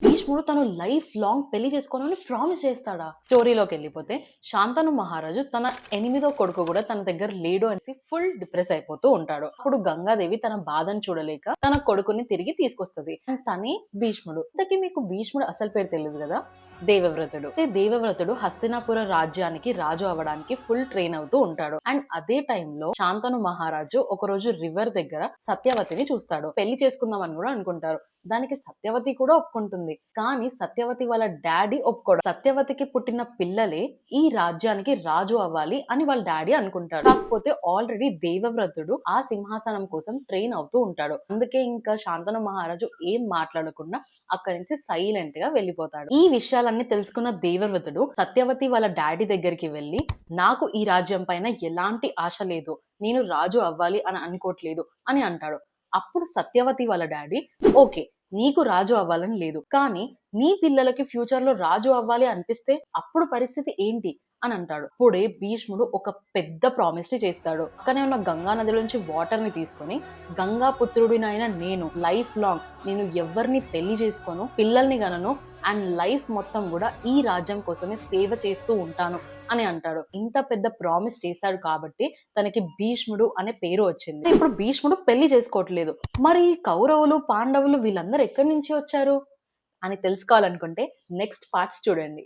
భీష్ముడు తను life long పెళ్లి చేసుకోవాలని ప్రామిస్ చేస్తాడా? స్టోరీలోకి వెళ్ళిపోతే శాంతను మహారాజు తన 8వ కొడుకు కూడా తన దగ్గర లేడు అనేసి ఫుల్ డిప్రెస్ అయిపోతూ ఉంటాడు. అప్పుడు గంగాదేవి తన బాధను చూడలేక తన కొడుకుని తిరిగి తీసుకొస్తుంది. అండ్ తనే భీష్ముడు. ఇంతకీ మీకు భీష్ముడు అసలు పేరు తెలియదు కదా? దేవవ్రతుడు. దేవవ్రతుడు హస్తినాపుర రాజ్యానికి రాజు అవ్వడానికి ఫుల్ ట్రైన్ అవుతూ ఉంటాడు. అండ్ అదే టైంలో శాంతను మహారాజు ఒక రోజు రివర్ దగ్గర సత్యవతిని చూస్తాడు. పెళ్లి చేసుకుందాం అని కూడా అనుకుంటారు. దానికి సత్యవతి కూడా ఒప్పుకుంటుంది. కానీ సత్యవతి వాళ్ళ డాడీ ఒప్పుకోడు. సత్యవతికి పుట్టిన పిల్లలే ఈ రాజ్యానికి రాజు అవ్వాలి అని వాళ్ళ డాడీ అనుకుంటాడు. కాకపోతే ఆల్రెడీ దేవవ్రతుడు ఆ సింహాసనం కోసం ట్రైన్ అవుతూ ఉంటాడు. అందుకే ఇంకా శాంతను మహారాజు ఏం మాట్లాడకుండా అక్కడి నుంచి సైలెంట్ గా వెళ్ళిపోతాడు. ఈ విషయాలన్నీ తెలుసుకున్న దేవవ్రతుడు సత్యవతి వాళ్ళ డాడీ దగ్గరికి వెళ్ళి, నాకు ఈ రాజ్యం పైన ఎలాంటి ఆశ లేదు, నేను రాజు అవ్వాలి అని అనుకోవట్లేదు అని అంటాడు. అప్పుడు సత్యవతి వాళ్ళ డాడీ, ఓకే, నీకు రాజు అవ్వాలని లేదు, కానీ నీ పిల్లలకి ఫ్యూచర్ లో రాజు అవ్వాలి అనిపిస్తే అప్పుడు పరిస్థితి ఏంటి అని అంటాడు. అప్పుడే భీష్ముడు ఒక పెద్ద ప్రామిస్ ని చేస్తాడు. పక్కనే ఉన్న గంగా నది నుంచి వాటర్ ని తీసుకొని, గంగా పుత్రుడినైన నేను లైఫ్ లాంగ్ నేను ఎవరిని పెళ్లి చేసుకోను, పిల్లల్ని గనను, అండ్ లైఫ్ మొత్తం కూడా ఈ రాజ్యం కోసమే సేవ చేస్తూ ఉంటాను అని అంటాడు. ఇంత పెద్ద ప్రామిస్ చేశాడు కాబట్టి తనకి భీష్ముడు అనే పేరు వచ్చింది. ఇప్పుడు భీష్ముడు పెళ్లి చేసుకోవట్లేదు. మరి కౌరవులు, పాండవులు వీళ్ళందరూ ఎక్కడి నుంచి వచ్చారు అని తెలుసుకోవాలనుకుంటే నెక్స్ట్ పార్ట్స్ చూడండి.